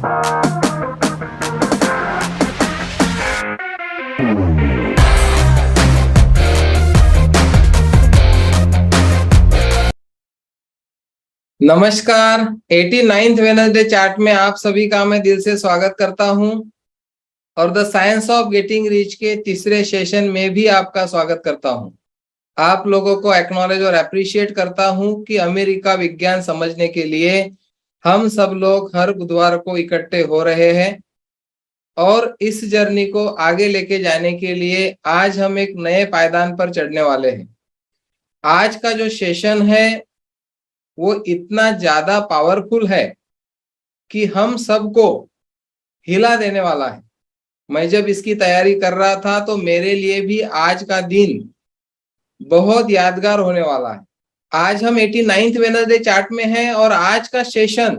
नमस्कार। 89th Wednesday chart में आप सभी का मैं दिल से स्वागत करता हूं और the science of getting rich के तीसरे सेशन में भी आपका स्वागत करता हूं। आप लोगों को एक्नॉलेज और अप्रिशिएट करता हूं कि अमेरिका विज्ञान समझने के लिए हम सब लोग हर बुधवार को इकट्ठे हो रहे हैं और इस जर्नी को आगे लेके जाने के लिए आज हम एक नए पायदान पर चढ़ने वाले हैं। आज का जो सेशन है वो इतना ज्यादा पावरफुल है कि हम सबको हिला देने वाला है। मैं जब इसकी तैयारी कर रहा था तो मेरे लिए भी आज का दिन बहुत यादगार होने वाला है। आज हम 89th वेडनेसडे चार्ट में हैं और आज का सेशन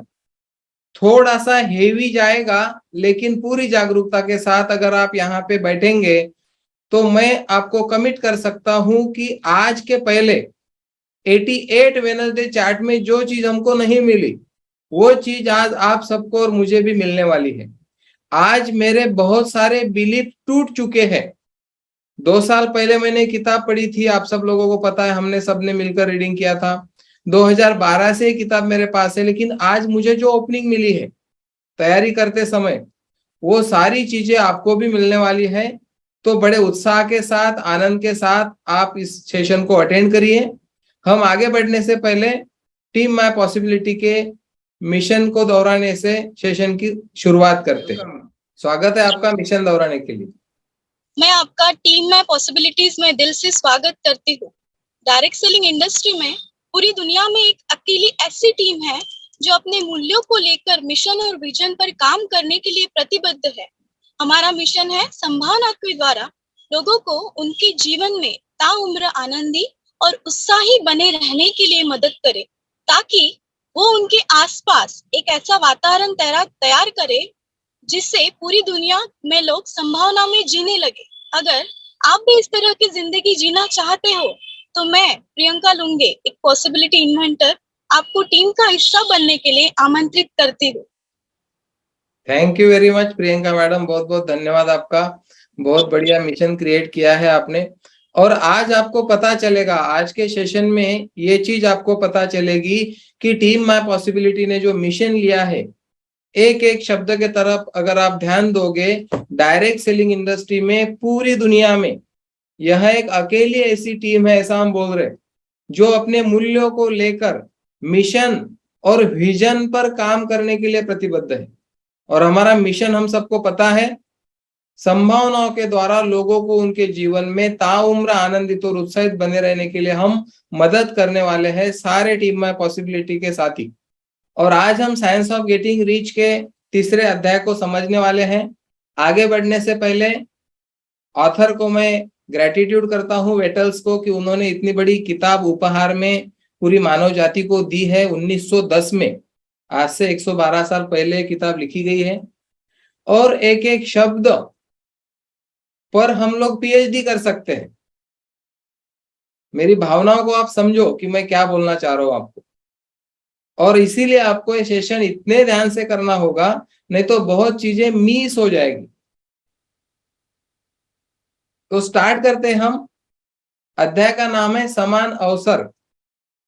थोड़ा सा हेवी जाएगा, लेकिन पूरी जागरूकता के साथ अगर आप यहाँ पे बैठेंगे तो मैं आपको कमिट कर सकता हूं कि आज के पहले 88 वेडनेसडे चार्ट में जो चीज हमको नहीं मिली वो चीज आज आप सबको और मुझे भी मिलने वाली है। आज मेरे बहुत सारे बिलीफ टूट चुके हैं। 2 साल पहले मैंने किताब पढ़ी थी, आप सब लोगों को पता है, हमने सबने मिलकर रीडिंग किया था। 2012 से किताब मेरे पास है, लेकिन आज मुझे जो ओपनिंग मिली है तैयारी करते समय वो सारी चीजें आपको भी मिलने वाली है। तो बड़े उत्साह के साथ, आनंद के साथ आप इस सेशन को अटेंड करिए। हम आगे बढ़ने से पहले टीम माय पॉसिबिलिटी के मिशन को दोहराने से सेशन की शुरुआत करते हैं। स्वागत है आपका मिशन दोहराने के लिए। मैं आपका टीम में पॉसिबिलिटीज में दिल से स्वागत करती हूँ। डायरेक्ट सेलिंग इंडस्ट्री में पूरी दुनिया में एक अकेली ऐसी टीम है जो अपने मूल्यों को लेकर मिशन और विजन पर काम करने के लिए प्रतिबद्ध है। हमारा मिशन है संभावना के द्वारा लोगों को उनके जीवन में ताउम्र आनंदी और उत्साही बने रहने के लिए मदद करे, ताकि वो उनके आसपास एक ऐसा वातावरण तैयार करे जिससे पूरी दुनिया में लोग संभावना में जीने लगे। अगर आप भी इस तरह की जिंदगी जीना चाहते हो तो मैं प्रियंका लुंगे, एक पॉसिबिलिटी इन्वेंटर, आपको टीम का हिस्सा बनने के लिए आमंत्रित करती हूँ। Thank you very much Priyanka madam, बहुत बहुत धन्यवाद आपका। बहुत बढ़िया मिशन क्रिएट किया है आपने। और आज आपको पता चलेगा, आज के सेशन में ये चीज आपको पता चलेगी कि टीम माय पॉसिबिलिटी ने जो मिशन लिया है, एक एक शब्द के तरफ अगर आप ध्यान दोगे, डायरेक्ट सेलिंग इंडस्ट्री में पूरी दुनिया में यह एक अकेली ऐसी टीम है, ऐसा हम बोल रहे, जो अपने मूल्यों को लेकर मिशन और विजन पर काम करने के लिए प्रतिबद्ध है। और हमारा मिशन हम सबको पता है, संभावनाओं के द्वारा लोगों को उनके जीवन में ताउम्र आनंदित और उत्साहित बने रहने के लिए हम मदद करने वाले हैं, सारे टीम में पॉसिबिलिटी के साथी। और आज हम साइंस ऑफ गेटिंग रिच के तीसरे अध्याय को समझने वाले हैं। आगे बढ़ने से पहले ऑथर को मैं ग्रेटिट्यूड करता हूं, वेटल्स को, कि उन्होंने इतनी बड़ी किताब उपहार में पूरी मानव जाति को दी है। 1910 में, आज से 112 साल पहले किताब लिखी गई है और एक एक शब्द पर हम लोग पीएचडी कर सकते हैं। मेरी भावनाओं को आप समझो कि मैं क्या बोलना चाह रहा हूं आपको, और इसीलिए आपको ये सेशन इतने ध्यान से करना होगा, नहीं तो बहुत चीजें मिस हो जाएगी। तो स्टार्ट करते हैं हम। अध्याय का नाम है समान अवसर,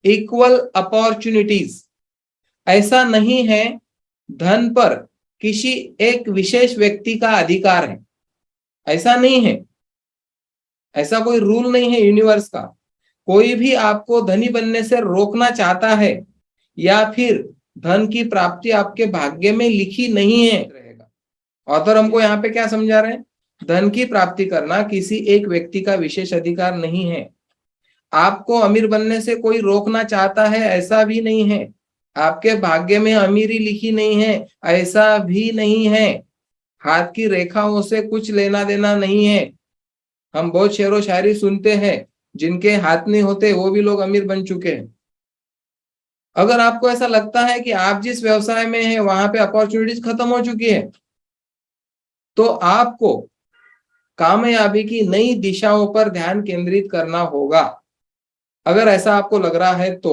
इक्वल अपॉर्चुनिटीज। ऐसा नहीं है धन पर किसी एक विशेष व्यक्ति का अधिकार है, ऐसा नहीं है। ऐसा कोई रूल नहीं है यूनिवर्स का। कोई भी आपको धनी बनने से रोकना चाहता है या फिर धन की प्राप्ति आपके भाग्य में लिखी नहीं है रहेगा। ऑथर हमको यहाँ पे क्या समझा रहे हैं? धन की प्राप्ति करना किसी एक व्यक्ति का विशेष अधिकार नहीं है। आपको अमीर बनने से कोई रोकना चाहता है, ऐसा भी नहीं है। आपके भाग्य में अमीरी लिखी नहीं है, ऐसा भी नहीं है। हाथ की रेखाओं से कुछ लेना देना नहीं है। हम बहुत शेरो शायरी सुनते हैं, जिनके हाथ नहीं होते वो भी लोग अमीर बन चुके हैं। अगर आपको ऐसा लगता है कि आप जिस व्यवसाय में हैं वहां पे अपॉर्चुनिटीज खत्म हो चुकी है, तो आपको कामयाबी की नई दिशाओं पर ध्यान केंद्रित करना होगा। अगर ऐसा आपको लग रहा है तो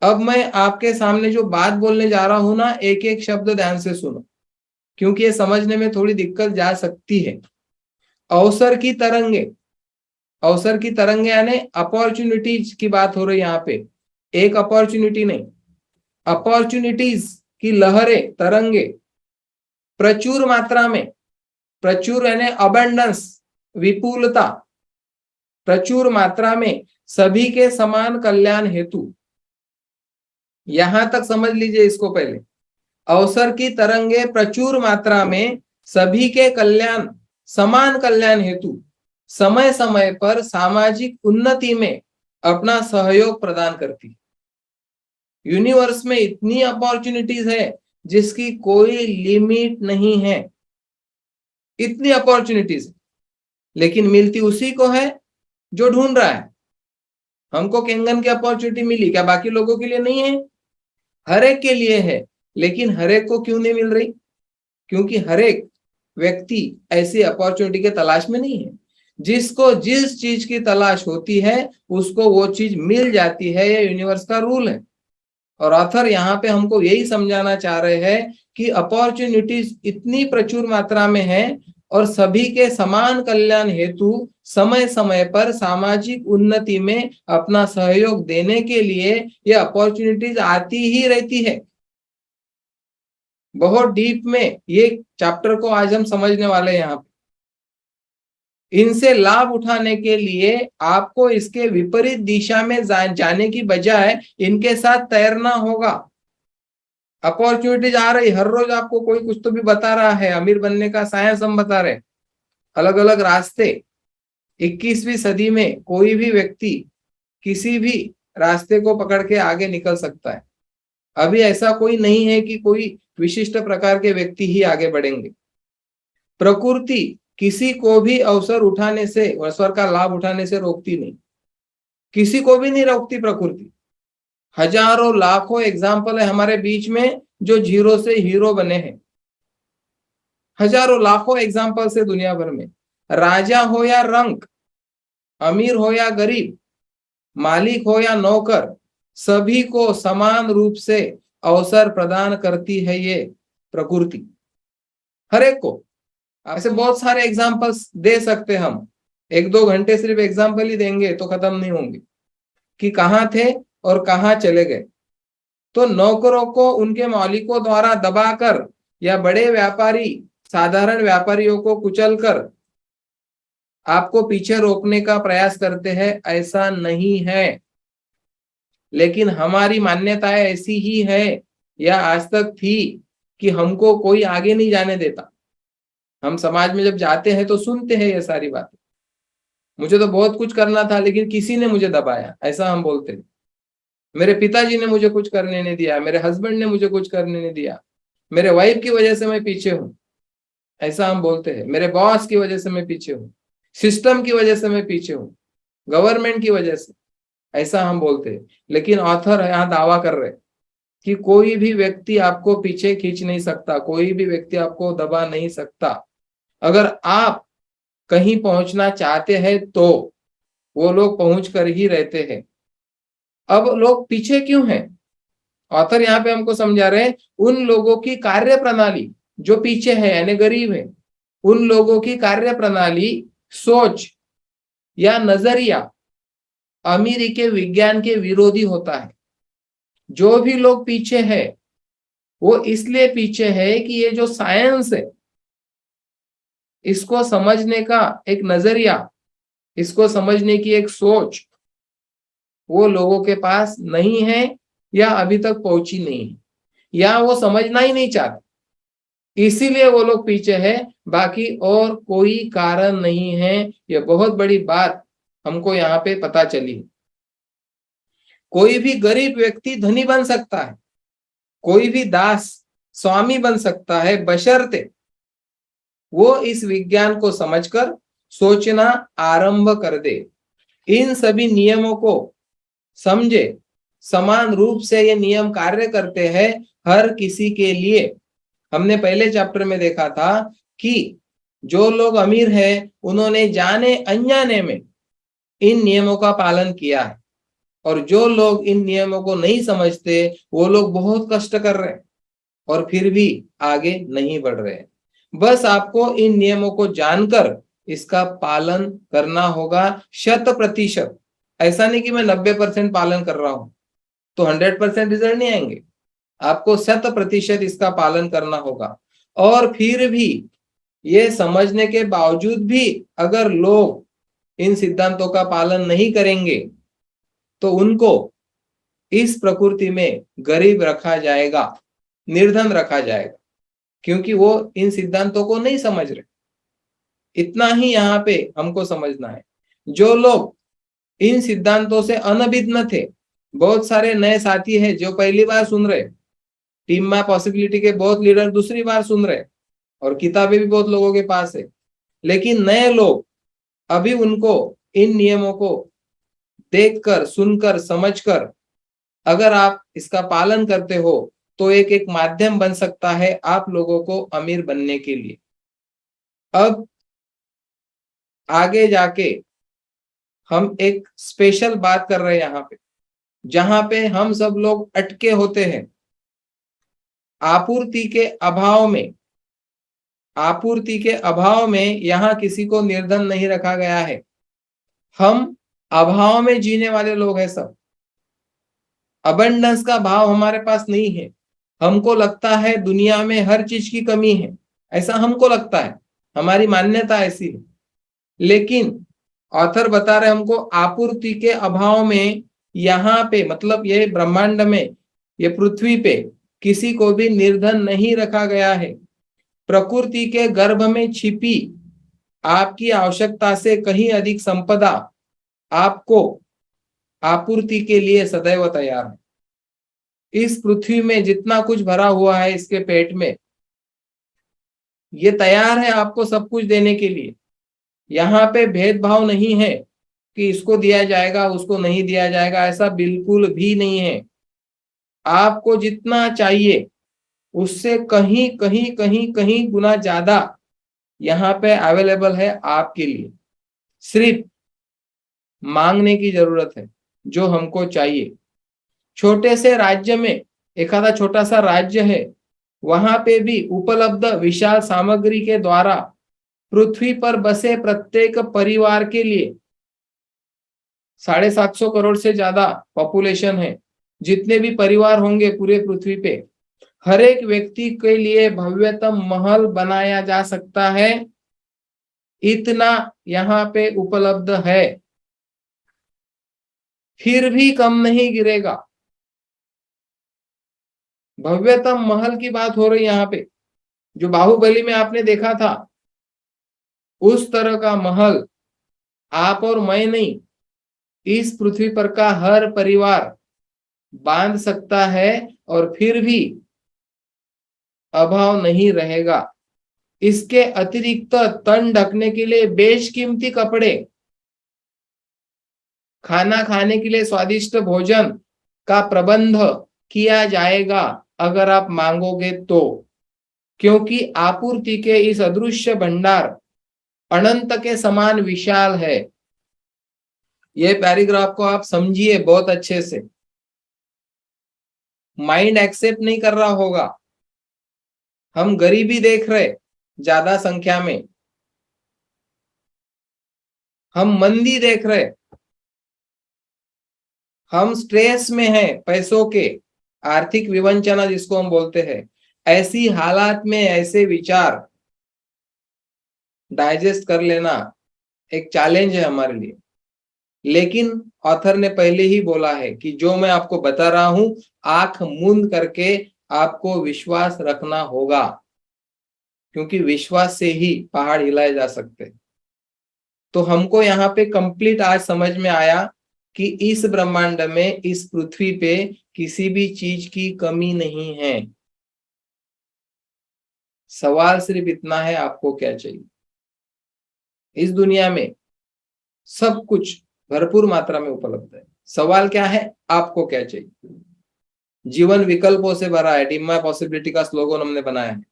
अब मैं आपके सामने जो बात बोलने जा रहा हूं ना, एक एक शब्द ध्यान से सुनो, क्योंकि ये समझने में थोड़ी दिक्कत जा सकती है। अवसर की तरंगे, अवसर की तरंगे यानी अपॉर्चुनिटीज की बात हो रही है यहाँ पे, एक अपॉर्चुनिटी नहीं, अपॉर्चुनिटीज की लहरें, तरंगे प्रचुर मात्रा में, प्रचुर यानी अबंडेंस, विपुलता, प्रचुर मात्रा में सभी के समान कल्याण हेतु। यहां तक समझ लीजिए इसको पहले। अवसर की तरंगे प्रचुर मात्रा में सभी के कल्याण, समान कल्याण हेतु समय समय पर सामाजिक उन्नति में अपना सहयोग प्रदान करती। यूनिवर्स में इतनी अपॉर्चुनिटीज है जिसकी कोई लिमिट नहीं है, इतनी अपॉर्चुनिटीज, लेकिन मिलती उसी को है जो ढूंढ रहा है। हमको केंगन की अपॉर्चुनिटी मिली, क्या बाकी लोगों के लिए नहीं है? हर एक के लिए है, लेकिन हर एक को क्यों नहीं मिल रही? क्योंकि हर एक व्यक्ति ऐसी अपॉर्चुनिटी के तलाश में नहीं है। जिसको जिस चीज की तलाश होती है उसको वो चीज मिल जाती है, ये यूनिवर्स का रूल है। और ऑथर यहाँ पे हमको यही समझाना चाह रहे हैं कि अपॉर्चुनिटीज इतनी प्रचुर मात्रा में है और सभी के समान कल्याण हेतु समय समय पर सामाजिक उन्नति में अपना सहयोग देने के लिए ये अपॉर्चुनिटीज आती ही रहती है। बहुत डीप में ये चैप्टर को आज हम समझने वाले हैं। यहाँ पे इनसे लाभ उठाने के लिए आपको इसके विपरीत दिशा में जाने की बजाय इनके साथ तैरना होगा। अपॉर्चुनिटीज आ रही, हर रोज आपको कोई कुछ तो भी बता रहा है, अमीर बनने का साइंस हम बता रहे, अलग अलग रास्ते। 21वीं सदी में कोई भी व्यक्ति किसी भी रास्ते को पकड़ के आगे निकल सकता है। अभी ऐसा कोई नहीं है कि कोई विशिष्ट प्रकार के व्यक्ति ही आगे बढ़ेंगे। प्रकृति किसी को भी अवसर उठाने से, अवसर का लाभ उठाने से रोकती नहीं, किसी को भी नहीं रोकती प्रकृति। हजारों लाखों एग्जाम्पल है हमारे बीच में जो जीरो से हीरो बने हैं। हजारों लाखों एग्जाम्पल से दुनिया भर में, राजा हो या रंक, अमीर हो या गरीब, मालिक हो या नौकर, सभी को समान रूप से अवसर प्रदान करती है ये प्रकृति, हर एक को। ऐसे बहुत सारे एग्जाम्पल्स दे सकते हम, 1-2 घंटे सिर्फ एग्जाम्पल ही देंगे तो खत्म नहीं होंगे कि कहाँ थे और कहाँ चले गए। तो नौकरों को उनके मालिकों द्वारा दबाकर या बड़े व्यापारी साधारण व्यापारियों को कुचलकर आपको पीछे रोकने का प्रयास करते हैं, ऐसा नहीं है। लेकिन हमारी मान्यताएं ऐसी ही है या आज तक थी कि हमको कोई आगे नहीं जाने देता। हम समाज में जब जाते हैं तो सुनते हैं ये सारी बातें, मुझे तो बहुत कुछ करना था लेकिन किसी ने मुझे दबाया, ऐसा हम बोलते हैं। मेरे पिताजी ने मुझे कुछ करने नहीं दिया, मेरे हस्बैंड ने मुझे कुछ करने नहीं दिया, मेरे वाइफ की वजह से मैं पीछे हूं, ऐसा हम बोलते हैं। मेरे बॉस की वजह से मैं पीछे हूँ, सिस्टम की वजह से मैं पीछे हूँ, गवर्नमेंट की वजह से, ऐसा हम बोलते हैं। लेकिन ऑथर यहाँ दावा कर रहे कि कोई भी व्यक्ति आपको पीछे खींच नहीं सकता, कोई भी व्यक्ति आपको दबा नहीं सकता। अगर आप कहीं पहुंचना चाहते हैं तो वो लोग पहुंच कर ही रहते हैं। अब लोग पीछे क्यों हैं? ऑथर यहाँ पे हमको समझा रहे हैं उन लोगों की कार्य प्रणाली जो पीछे है यानी गरीब है, उन लोगों की कार्य प्रणाली, सोच या नजरिया अमीरी के विज्ञान के विरोधी होता है। जो भी लोग पीछे है वो इसलिए पीछे है कि ये जो साइंस है इसको समझने का एक नजरिया, इसको समझने की एक सोच वो लोगों के पास नहीं है या अभी तक पहुंची नहीं है या वो समझना ही नहीं चाहते, इसीलिए वो लोग पीछे है, बाकी और कोई कारण नहीं है। ये बहुत बड़ी बात हमको यहाँ पे पता चली। कोई भी गरीब व्यक्ति धनी बन सकता है, कोई भी दास स्वामी बन सकता है, बशर्ते वो इस विज्ञान को समझकर सोचना आरंभ कर दे, इन सभी नियमों को समझे। समान रूप से ये नियम कार्य करते हैं हर किसी के लिए। हमने पहले चैप्टर में देखा था कि जो लोग अमीर हैं उन्होंने जाने अनजाने में इन नियमों का पालन किया है। और जो लोग इन नियमों को नहीं समझते वो लोग बहुत कष्ट कर रहे हैं और फिर भी आगे नहीं बढ़ रहे हैं। बस आपको इन नियमों को जानकर इसका पालन करना होगा 100%। ऐसा नहीं कि मैं 90% पालन कर रहा हूं तो 100% रिजल्ट नहीं आएंगे। आपको 100% इसका पालन करना होगा। और फिर भी ये समझने के बावजूद भी अगर लोग इन सिद्धांतों का पालन नहीं करेंगे तो उनको इस प्रकृति में गरीब रखा जाएगा, निर्धन रखा जाएगा, क्योंकि वो इन सिद्धांतों को नहीं समझ रहे। इतना ही यहाँ पे हमको समझना है। जो लोग इन सिद्धांतों से अनभिज्ञ थे, बहुत सारे नए साथी हैं जो पहली बार सुन रहे, टीम में पॉसिबिलिटी के बहुत लीडर दूसरी बार सुन रहे और किताबें भी बहुत लोगों के पास है, लेकिन नए लोग अभी उनको इन नियमों को देखकर, सुनकर, समझकर अगर आप इसका पालन करते हो तो एक माध्यम बन सकता है आप लोगों को अमीर बनने के लिए। अब आगे जाके हम एक स्पेशल बात कर रहे हैं यहाँ पे, जहां पे हम सब लोग अटके होते हैं। आपूर्ति के अभाव में यहाँ किसी को निर्धन नहीं रखा गया है। हम अभाव में जीने वाले लोग हैं सब। अबंडेंस का भाव हमारे पास नहीं है। हमको लगता है दुनिया में हर चीज की कमी है, ऐसा हमको लगता है, हमारी मान्यता ऐसी है। लेकिन ऑथर बता रहे हमको आपूर्ति के अभाव में यहाँ पे, मतलब ये ब्रह्मांड में, ये पृथ्वी पे किसी को भी निर्धन नहीं रखा गया है। प्रकृति के गर्भ में छिपी आपकी आवश्यकता से कहीं अधिक संपदा आपको आपूर्ति के लिए सदैव तैयार है। इस पृथ्वी में जितना कुछ भरा हुआ है इसके पेट में, ये तैयार है आपको सब कुछ देने के लिए। यहाँ पे भेदभाव नहीं है कि इसको दिया जाएगा उसको नहीं दिया जाएगा, ऐसा बिल्कुल भी नहीं है। आपको जितना चाहिए उससे कहीं कहीं कहीं कहीं गुना ज्यादा यहाँ पे अवेलेबल है आपके लिए। सिर्फ मांगने की जरूरत है जो हमको चाहिए। छोटे से राज्य में, एखादा छोटा सा राज्य है, वहां पे भी उपलब्ध विशाल सामग्री के द्वारा पृथ्वी पर बसे प्रत्येक परिवार के लिए 750 करोड़ से ज्यादा पॉपुलेशन है। जितने भी परिवार होंगे पूरे पृथ्वी पे, हर एक व्यक्ति के लिए भव्यतम महल बनाया जा सकता है। इतना यहाँ पे उपलब्ध है, फिर भी कम नहीं गिरेगा। भव्यतम महल की बात हो रही यहाँ पे, जो बाहुबली में आपने देखा था, उस तरह का महल आप और मैं नहीं, इस पृथ्वी पर का हर परिवार बांध सकता है और फिर भी अभाव नहीं रहेगा। इसके अतिरिक्त तन ढकने के लिए बेशकीमती कपड़े, खाना खाने के लिए स्वादिष्ट भोजन का प्रबंध किया जाएगा अगर आप मांगोगे तो, क्योंकि आपूर्ति के इस अदृश्य भंडार अनंत के समान विशाल है। ये पैराग्राफ को आप समझिए बहुत अच्छे से। माइंड एक्सेप्ट नहीं कर रहा होगा। हम गरीबी देख रहे ज्यादा संख्या में, हम मंदी देख रहे, हम स्ट्रेस में हैं पैसों के, आर्थिक विवंचना जिसको हम बोलते हैं। ऐसी हालात में ऐसे विचार डाइजेस्ट कर लेना एक चैलेंज है हमारे लिए। लेकिन ऑथर ने पहले ही बोला है कि जो मैं आपको बता रहा हूं, आंख मूंद करके आपको विश्वास रखना होगा, क्योंकि विश्वास से ही पहाड़ हिलाए जा सकते हैं। तो हमको यहाँ पे कंप्लीट आज समझ में आया कि इस ब्रह्मांड में, इस पृथ्वी पे किसी भी चीज की कमी नहीं है। सवाल सिर्फ इतना है, आपको क्या चाहिए। इस दुनिया में सब कुछ भरपूर मात्रा में उपलब्ध है। सवाल क्या है, आपको क्या चाहिए। जीवन विकल्पों से भरा है, ड्रीम माय पॉसिबिलिटी का स्लोगन हमने बनाया है।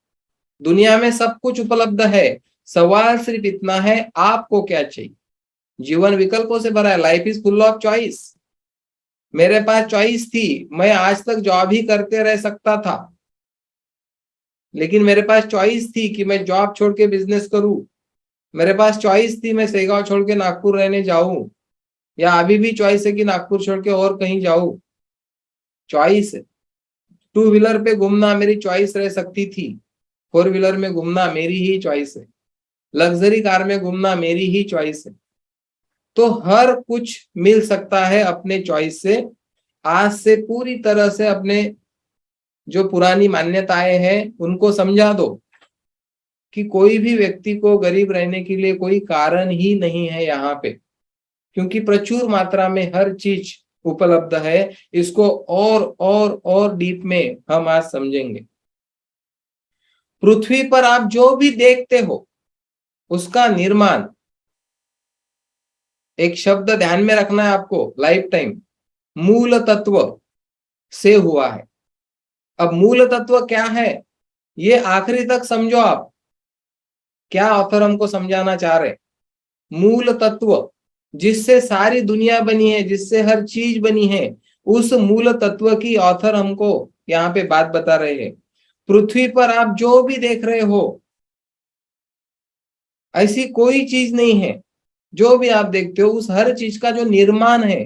दुनिया में सब कुछ उपलब्ध है, सवाल सिर्फ इतना है, आपको क्या चाहिए। जीवन विकल्पों से भरा है, life is full of choice. मेरे पास चॉइस थी, मैं आज तक जॉब ही करते रह सकता था, लेकिन मेरे पास चॉइस थी कि मैं जॉब छोड़ के बिजनेस करूं। मेरे पास चॉइस थी मैं सेगांव छोड़ के नागपुर रहने जाऊं, या अभी भी चॉइस है कि नागपुर छोड़ के और कहीं जाऊं। चॉइस है। टू व्हीलर पे घूमना मेरी चॉइस रह सकती थी, फोर व्हीलर में घूमना मेरी ही चॉइस है, लग्जरी कार में घूमना मेरी ही चॉइस है। तो हर कुछ मिल सकता है अपने चॉइस से। आज से पूरी तरह से अपने जो पुरानी मान्यताएं हैं उनको समझा दो कि कोई भी व्यक्ति को गरीब रहने के लिए कोई कारण ही नहीं है यहाँ पे, क्योंकि प्रचुर मात्रा में हर चीज उपलब्ध है। इसको और डीप में हम आज समझेंगे। पृथ्वी पर आप जो भी देखते हो उसका निर्माण, एक शब्द ध्यान में रखना है आपको लाइफ टाइम, मूल तत्व से हुआ है। अब मूल तत्व क्या है ये आखिरी तक समझो आप, क्या ऑथर हमको समझाना चाह रहे। मूल तत्व जिससे सारी दुनिया बनी है, जिससे हर चीज बनी है, उस मूल तत्व की ऑथर हमको यहाँ पे बात बता रहे हैं। पृथ्वी पर आप जो भी देख रहे हो ऐसी कोई चीज नहीं है, जो भी आप देखते हो उस हर चीज का जो निर्माण है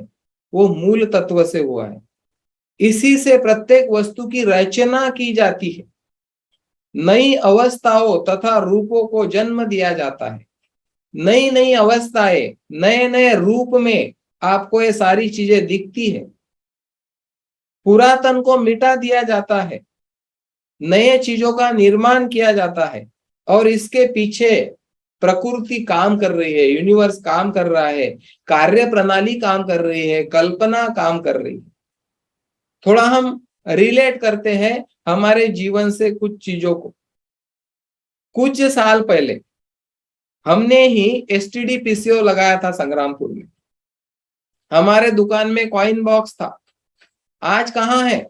वो मूल तत्व से हुआ है। इसी से प्रत्येक वस्तु की रचना की जाती है, नई अवस्थाओं तथा रूपों को जन्म दिया जाता है। नई नई अवस्थाएं, नए नए रूप में आपको ये सारी चीजें दिखती है। पुरातन को मिटा दिया जाता है, नए चीजों का निर्माण किया जाता है, और इसके पीछे प्रकृति काम कर रही है, यूनिवर्स काम कर रहा है, कार्य प्रणाली काम कर रही है, कल्पना काम कर रही है। थोड़ा हम रिलेट करते हैं हमारे जीवन से कुछ चीजों को। कुछ साल पहले हमने ही एसटीडी पीसीओ लगाया था संग्रामपुर में। हमारे दुकान में कॉइन बॉक्स था, आज कहाँ है?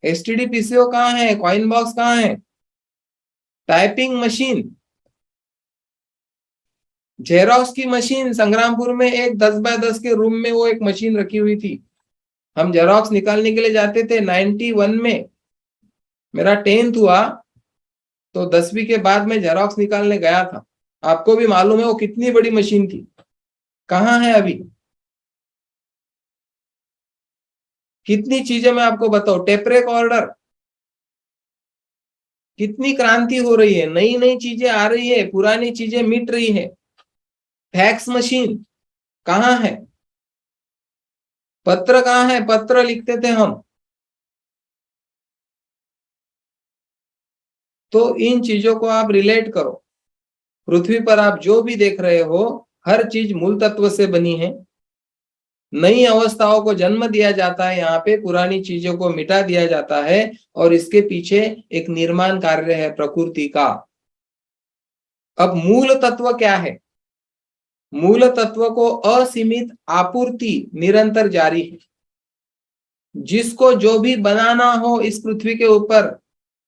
एसटीडी पीसीओ कहाँ है? कॉइन बॉक्स कहाँ है? टाइपिंग मशीन, जेरोक्स की मशीन संग्रामपुर में एक 10x10 के रूम में वो एक मशीन रखी हुई थी। हम जेरोक्स निकालने के लिए जाते थे। 91 में मेरा 10th हुआ, तो 10वीं के बाद मैं जेरोक्स निकालने गया था। आपको भी मालूम है वो कितनी बड़ी मशीन थी। कहाँ है अभी? कितनी चीजें मैं आपको बताऊं, टेप रिकॉर्डर, कितनी क्रांति हो रही है, नई नई चीजें आ रही है, पुरानी चीजें मिट रही है। फैक्स मशीन कहाँ है? पत्र कहाँ है? पत्र लिखते थे हम। तो इन चीजों को आप रिलेट करो। पृथ्वी पर आप जो भी देख रहे हो हर चीज मूल तत्व से बनी है। नई अवस्थाओं को जन्म दिया जाता है, यहाँ पे पुरानी चीजों को मिटा दिया जाता है, और इसके पीछे एक निर्माण कार्य है प्रकृति का। अब मूल तत्व क्या है? मूल तत्व को असीमित आपूर्ति निरंतर जारी है। जिसको जो भी बनाना हो इस पृथ्वी के ऊपर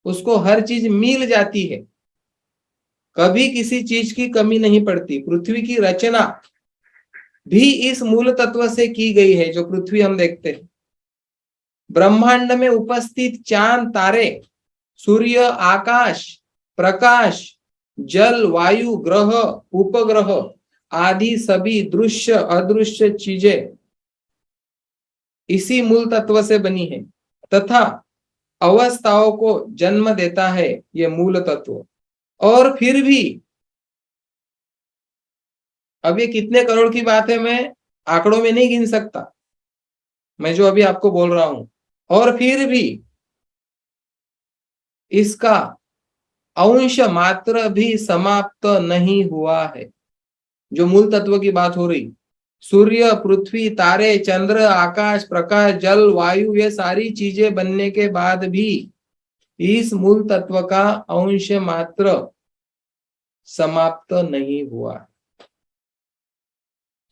उसको हर चीज मिल जाती है, कभी किसी चीज की कमी नहीं पड़ती। पृथ्वी की रचना भी इस मूल तत्व से की गई है जो पृथ्वी हम देखते हैं। ब्रह्मांड में उपस्थित चांद, तारे, सूर्य, आकाश, प्रकाश, जल, वायु, ग्रह, उपग्रह आदि सभी दृश्य अदृश्य चीजें इसी मूल तत्व से बनी है, तथा अवस्थाओं को जन्म देता है ये मूल तत्व। और फिर भी अब ये कितने करोड़ की बात है मैं आंकड़ों में नहीं गिन सकता, मैं जो अभी आपको बोल रहा हूं। और फिर भी इसका अंश मात्र भी समाप्त नहीं हुआ है। जो मूल तत्व की बात हो रही, सूर्य, पृथ्वी, तारे, चंद्र, आकाश, प्रकाश, जल, वायु, ये सारी चीजें बनने के बाद भी इस मूल तत्व का अंश मात्र समाप्त नहीं हुआ।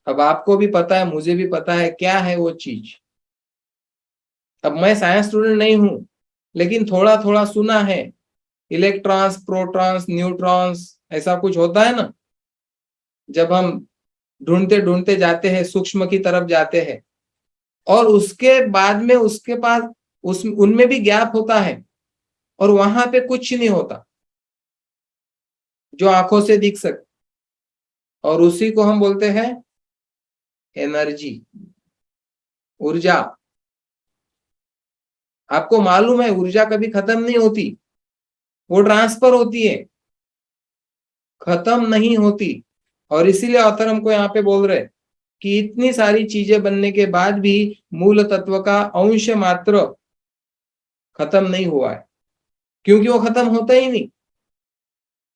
अब आपको भी पता है, मुझे भी पता है क्या है वो चीज। अब मैं साइंस स्टूडेंट नहीं हूं, लेकिन थोड़ा थोड़ा सुना है, इलेक्ट्रॉन्स, प्रोटॉन्स, न्यूट्रॉन्स, ऐसा कुछ होता है ना। जब हम ढूंढते ढूंढते जाते हैं, सूक्ष्म की तरफ जाते हैं, और उसके बाद में उसके पास उनमें भी गैप होता है और वहां पे कुछ नहीं होता जो आंखों से दिख सके, और उसी को हम बोलते हैं एनर्जी, ऊर्जा। आपको मालूम है ऊर्जा कभी खत्म नहीं होती, वो ट्रांसफर होती है, खत्म नहीं होती। और इसीलिए ऑथर हमको यहाँ पे बोल रहे कि इतनी सारी चीजें बनने के बाद भी मूल तत्व का अंश मात्र खत्म नहीं हुआ है, क्योंकि वो खत्म होता ही नहीं,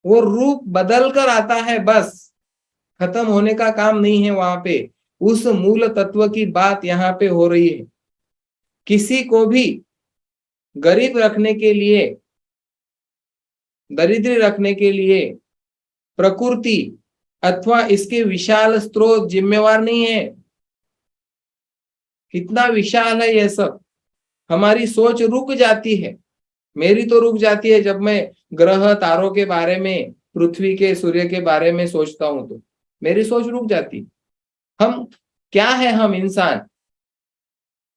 वो रूप बदल कर आता है, बस खत्म होने का काम नहीं है वहां पे। उस मूल तत्व की बात यहाँ पे हो रही है। किसी को भी गरीब रखने के लिए, दरिद्र रखने के लिए प्रकृति अथवा इसके विशाल स्रोत जिम्मेवार नहीं है। कितना विशाल है ये सब, हमारी सोच रुक जाती है। मेरी तो रुक जाती है जब मैं ग्रह तारों के बारे में, पृथ्वी के, सूर्य के बारे में सोचता हूं तो मेरी सोच रुक जाती। हम क्या है, हम इंसान,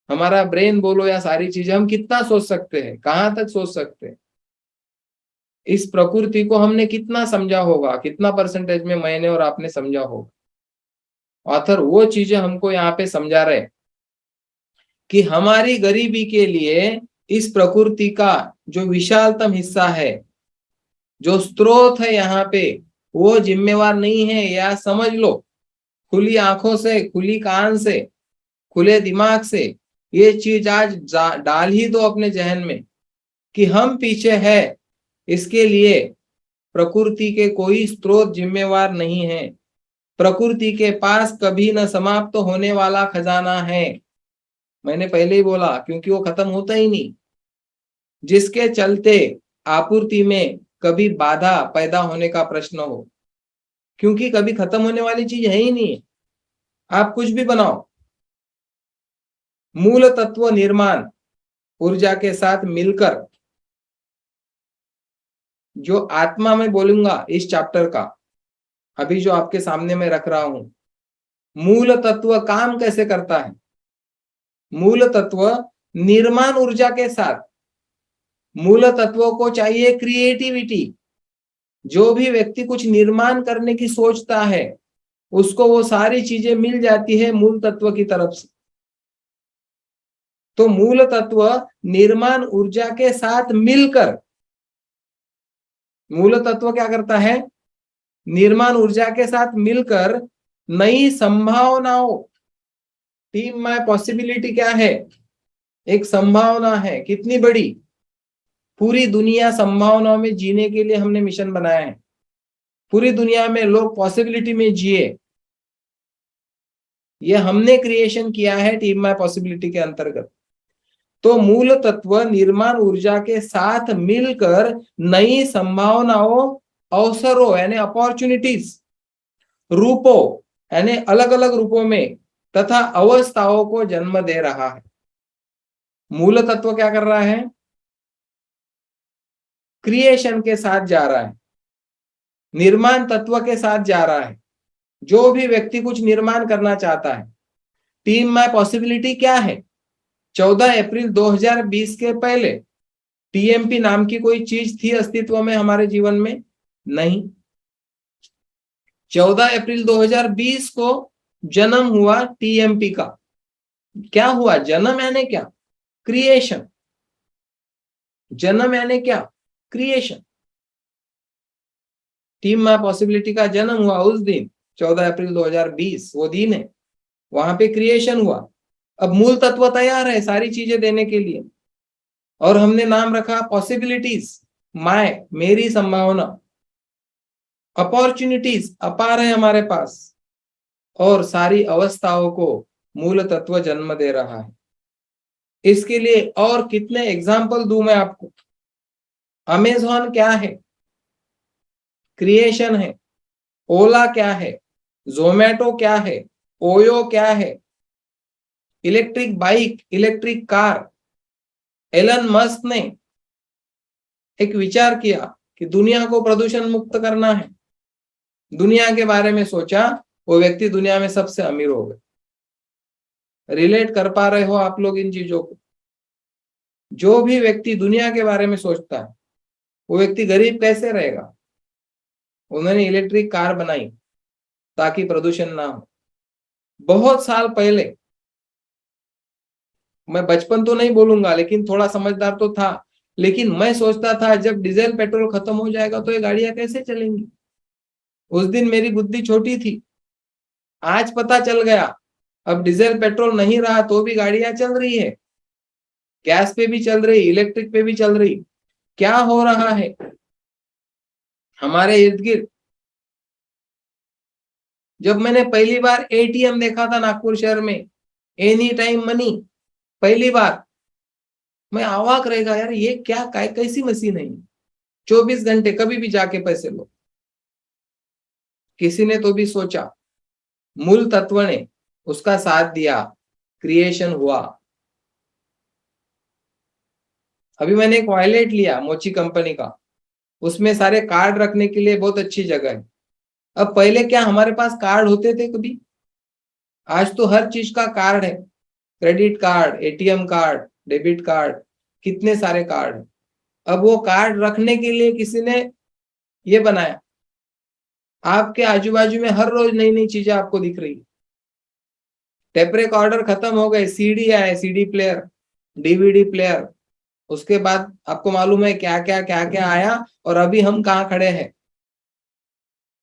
हमारा ब्रेन बोलो या सारी चीजें, हम कितना सोच सकते हैं, कहां तक सोच सकते हैं। इस प्रकृति को हमने कितना समझा होगा, कितना परसेंटेज में मैंने और आपने समझा होगा। ऑथर वो चीजें हमको यहाँ पे समझा रहे कि हमारी गरीबी के लिए इस प्रकृति का जो विशालतम हिस्सा है, जो स्रोत है यहाँ पे, वो जिम्मेवार नहीं है। या समझ लो, खुली आंखों से, खुली कान से, खुले दिमाग से ये चीज आज डाल ही दो अपने जहन में कि हम पीछे है, इसके लिए प्रकृति के कोई स्रोत जिम्मेवार नहीं है। प्रकृति के पास कभी न समाप्त होने वाला खजाना है। मैंने पहले ही बोला, क्योंकि वो खत्म होता ही नहीं, जिसके चलते आपूर्ति में कभी बाधा पैदा होने का प्रश्न हो, क्योंकि कभी खत्म होने वाली चीज है ही नहीं। आप कुछ भी बनाओ, मूल तत्व निर्माण ऊर्जा के साथ मिलकर, जो आत्मा में बोलूंगा इस चैप्टर का, अभी जो आपके सामने मैं रख रहा हूं, मूल तत्व काम कैसे करता है। मूल तत्व निर्माण ऊर्जा के साथ, मूल तत्वों को चाहिए क्रिएटिविटी। जो भी व्यक्ति कुछ निर्माण करने की सोचता है, उसको वो सारी चीजें मिल जाती है मूल तत्व की तरफ से। तो मूल तत्व निर्माण ऊर्जा के साथ मिलकर, मूल तत्व क्या करता है, निर्माण ऊर्जा के साथ मिलकर नई संभावनाओं, टीम में पॉसिबिलिटी क्या है, एक संभावना है, कितनी बड़ी, पूरी दुनिया संभावनाओं में जीने के लिए हमने मिशन बनाया है। पूरी दुनिया में लोग पॉसिबिलिटी में जिए, ये हमने क्रिएशन किया है टीम माय पॉसिबिलिटी के अंतर्गत। तो मूल तत्व निर्माण ऊर्जा के साथ मिलकर नई संभावनाओं, अवसरों यानी अपॉर्चुनिटीज, रूपों यानी अलग अलग रूपों में तथा अवस्थाओं को जन्म दे रहा है। मूल तत्व क्या कर रहा है, क्रिएशन के साथ जा रहा है, निर्माण तत्व के साथ जा रहा है। जो भी व्यक्ति कुछ निर्माण करना चाहता है, टीम में पॉसिबिलिटी क्या है, 14 अप्रैल 2020 के पहले टीएमपी नाम की कोई चीज थी अस्तित्व में हमारे जीवन में? नहीं। 14 अप्रैल 2020 को जन्म हुआ टीएमपी का। क्या हुआ जन्म यानी क्या, क्रिएशन। जन्म यानी क्या, क्रिएशन। टीम में पॉसिबिलिटी का जन्म हुआ उस दिन 14 अप्रैल 2020, वो दिन है, वहां पे क्रिएशन हुआ। अब मूल तत्व तैयार है सारी चीजें देने के लिए, और हमने नाम रखा पॉसिबिलिटीज, मेरी संभावना। अपॉर्चुनिटीज अपार है हमारे पास, और सारी अवस्थाओं को मूल तत्व जन्म दे रहा है। इसके लिए और कितने एग्जाम्पल दूं मैं आपको। अमेजॉन क्या है, क्रिएशन है। ओला क्या है, जोमेटो क्या है, ओयो क्या है, electric bike, electric car. Elon Musk ने एक विचार किया कि दुनिया को प्रदूषण मुक्त करना है, दुनिया के बारे में सोचा, वो व्यक्ति दुनिया में सबसे अमीर हो गए। रिलेट कर पा रहे हो आप लोग इन चीजों को? जो भी व्यक्ति दुनिया के बारे में सोचता है वो व्यक्ति गरीब कैसे रहेगा? उन्होंने इलेक्ट्रिक कार बनाई ताकि प्रदूषण ना हो। बहुत साल पहले, मैं बचपन तो नहीं बोलूंगा लेकिन थोड़ा समझदार तो था, लेकिन मैं सोचता था जब डीजल पेट्रोल खत्म हो जाएगा तो ये गाड़ियां कैसे चलेंगी। उस दिन मेरी बुद्धि छोटी थी। आज पता चल गया, अब डीजल पेट्रोल नहीं रहा तो भी गाड़ियां चल रही है, गैस पे भी चल रही, इलेक्ट्रिक पे भी चल रही। क्या हो रहा है हमारे इर्द गिर्द? जब मैंने पहली बार एटीएम देखा था नागपुर शहर में, एनी टाइम मनी, पहली बार, मैं अवाक रहेगा यार, ये क्या कैसी मशीन है? 24 घंटे कभी भी जाके पैसे लो। किसी ने तो भी सोचा, मूल तत्व ने उसका साथ दिया, क्रिएशन हुआ। अभी मैंने एक वॉलेट लिया मोची कंपनी का, उसमें सारे कार्ड रखने के लिए बहुत अच्छी जगह है। अब पहले क्या हमारे पास कार्ड होते थे कभी? आज तो हर चीज का कार्ड है, credit card, ATM card, debit card, कितने सारे कार्ड है। अब वो कार्ड रखने के लिए किसी ने ये बनाया। आपके आजू बाजू में हर रोज नई नई चीजें आपको दिख रही है। टेप रिकॉर्डर खत्म हो गए, सीडी आए, सीडी प्लेयर, डीवीडी प्लेयर, उसके बाद आपको मालूम है क्या क्या क्या क्या आया। और अभी हम कहाँ खड़े हैं?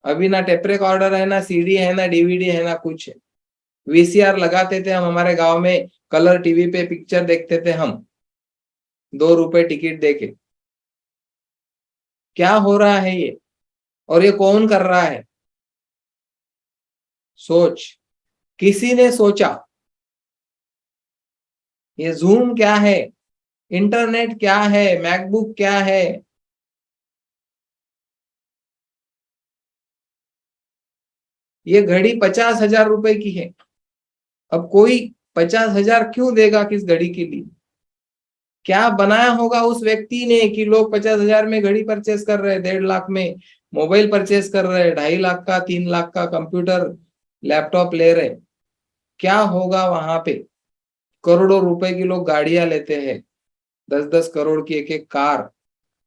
अभी ना टेप रिकॉर्डर है, ना सीडी है, ना डीवीडी है, ना कुछ है। वीसीआर लगाते थे हम हमारे गांव में, कलर टीवी पे पिक्चर देखते थे हम, 2 रुपए टिकट देके। क्या हो रहा है ये? और ये कौन कर रहा है? सोच। किसी ने सोचा ये जूम क्या है, इंटरनेट क्या है, मैकबुक क्या है। ये घड़ी 50,000 रुपए की है। अब कोई 50,000 क्यों देगा किस घड़ी के लिए? क्या बनाया होगा उस व्यक्ति ने कि लोग 50,000 में घड़ी परचेस कर रहे हैं, 1.5 लाख में मोबाइल परचेस कर रहे हैं, 2.5 लाख का, 3 लाख का कंप्यूटर लैपटॉप ले रहे। क्या होगा वहां पे? करोड़ों रुपए की लोग गाड़ियां लेते हैं, 10-10 करोड़ की एक एक कार,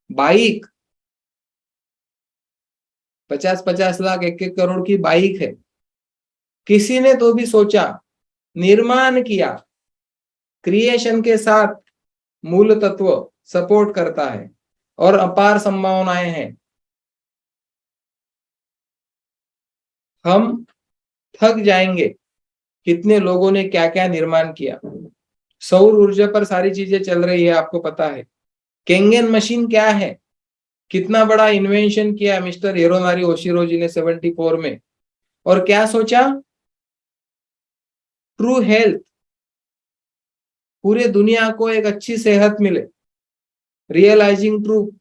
बाइक, 50-50 लाख, 1-1 करोड़ की बाइक है। किसी ने तो भी सोचा, निर्माण किया, क्रिएशन के साथ मूल तत्व सपोर्ट करता है और अपार संभावनाएं हैं। हम थक जाएंगे कितने लोगों ने क्या क्या निर्माण किया। सौर ऊर्जा पर सारी चीजें चल रही है, आपको पता है। केंगन मशीन क्या है? कितना बड़ा इन्वेंशन किया मिस्टर हिरोनारी ओशिरो जी ने 74 में। और क्या सोचा? ट्रू हेल्थ, पूरे दुनिया को एक अच्छी सेहत मिले, रियलाइजिंग ट्रू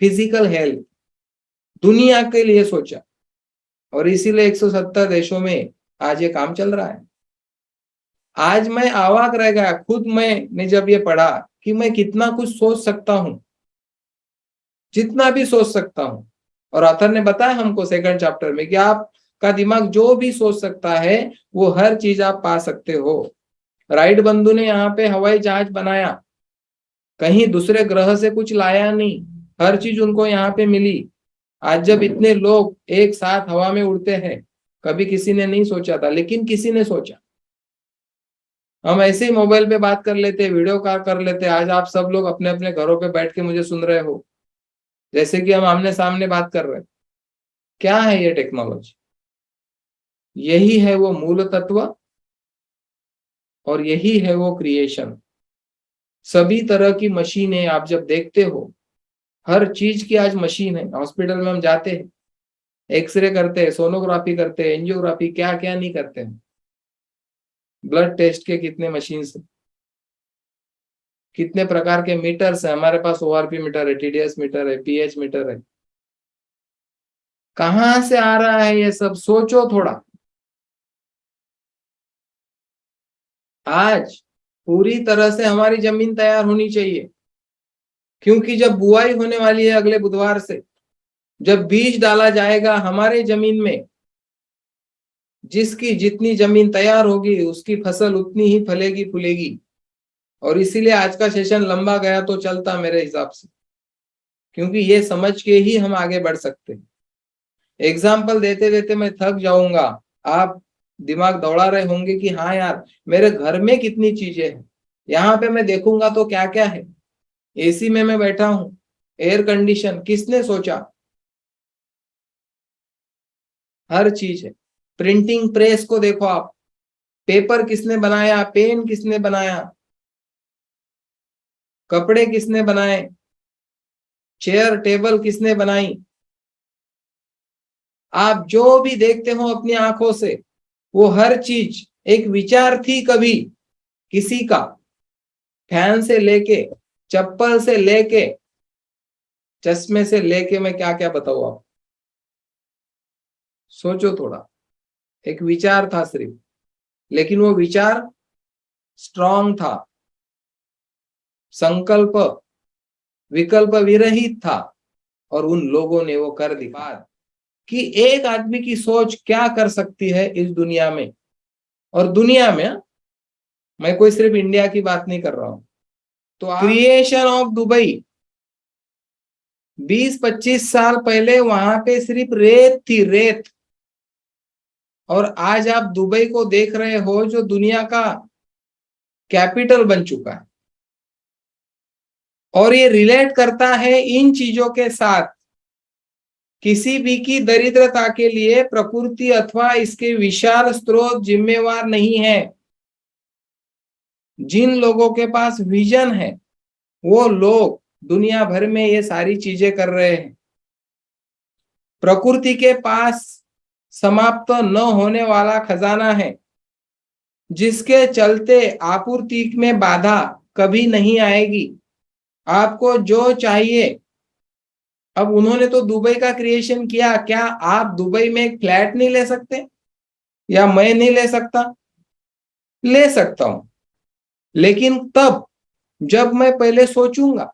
फिजिकल हेल्थ, दुनिया के लिए सोचा। और इसीलिए 170 देशों में आज ये काम चल रहा है। आज मैं अवाक रह गया खुद मैंने जब ये पढ़ा कि मैं कितना कुछ सोच सकता हूं, जितना भी सोच सकता हूं। और ऑथर ने बताया हमको सेकंड चैप्टर में कि आपका दिमाग जो भी सोच सकता है वो हर चीज आप पा सकते हो। राइट बंधु ने यहाँ पे हवाई जहाज बनाया, कहीं दूसरे ग्रह से कुछ लाया नहीं, हर चीज उनको यहाँ पे मिली। आज जब इतने लोग एक साथ हवा में उड़ते हैं, कभी किसी ने नहीं सोचा था, लेकिन किसी ने सोचा। हम ऐसे ही मोबाइल पे बात कर लेते, वीडियो कॉल कर लेते। आज आप सब लोग अपने अपने घरों पे बैठ के मुझे सुन रहे हो, जैसे कि हम आमने सामने बात कर रहे हैं। क्या है ये टेक्नोलॉजी? यही है वो मूल तत्व और यही है वो क्रिएशन। सभी तरह की मशीनें आप जब देखते हो, हर चीज की आज मशीन है। हॉस्पिटल में हम जाते हैं, एक्सरे करते हैं, सोनोग्राफी करते हैं, एंजियोग्राफी, क्या क्या नहीं करते हैं। ब्लड टेस्ट के कितने मशीन है, कितने प्रकार के मीटर्स है हमारे पास। ओआरपी मीटर है, टीडीएस मीटर है, पीएच मीटर है। कहां से आ रहा है ये सब? सोचो थोड़ा। आज पूरी तरह से हमारी जमीन तैयार होनी चाहिए, क्योंकि जब बुआई होने वाली है अगले बुधवार से, जब बीज डाला जाएगा हमारे जमीन में, जिसकी जितनी जमीन तैयार होगी उसकी फसल उतनी ही फलेगी फूलेगी। और इसीलिए आज का सेशन लंबा गया तो चलता मेरे हिसाब से, क्योंकि ये समझ के ही हम आगे बढ़ सकते हैं। एग्जाम्पल देते देते मैं थक जाऊंगा, आप दिमाग दौड़ा रहे होंगे कि हाँ यार मेरे घर में कितनी चीजें हैं, यहाँ पे मैं देखूंगा तो क्या क्या है। एसी में मैं बैठा हूं, एयर कंडीशन किसने सोचा, हर चीज है। प्रिंटिंग प्रेस को देखो आप, पेपर किसने बनाया, पेन किसने बनाया, कपड़े किसने बनाए, चेयर टेबल किसने बनाई। आप जो भी देखते हो अपनी आंखों से, वो हर चीज एक विचार थी कभी किसी का। फैन से लेके, चप्पल से लेके, चश्मे से लेके, मैं क्या क्या बताऊं आप, सोचो थोड़ा। एक विचार था सिर्फ, लेकिन वो विचार स्ट्रांग था, संकल्प विकल्प विरहित था, और उन लोगों ने वो कर दिखा कि एक आदमी की सोच क्या कर सकती है इस दुनिया में। और दुनिया में, मैं कोई सिर्फ इंडिया की बात नहीं कर रहा हूं। तो क्रिएशन ऑफ दुबई 20-25 साल पहले वहां पे सिर्फ रेत थी, रेत। और आज आप दुबई को देख रहे हो जो दुनिया का कैपिटल बन चुका है। और ये रिलेट करता है इन चीजों के साथ। किसी भी की दरिद्रता के लिए प्रकृति अथवा इसके विशाल स्रोत जिम्मेवार नहीं है। जिन लोगों के पास विजन है वो लोग दुनिया भर में ये सारी चीजें कर रहे हैं। प्रकृति के पास समाप्त न होने वाला खजाना है, जिसके चलते आपूर्ति में बाधा कभी नहीं आएगी। आपको जो चाहिए, अब उन्होंने तो दुबई का क्रिएशन किया, क्या आप दुबई में एक फ्लैट नहीं ले सकते? या मैं नहीं ले सकता? ले सकता हूं, लेकिन तब जब मैं पहले सोचूंगा।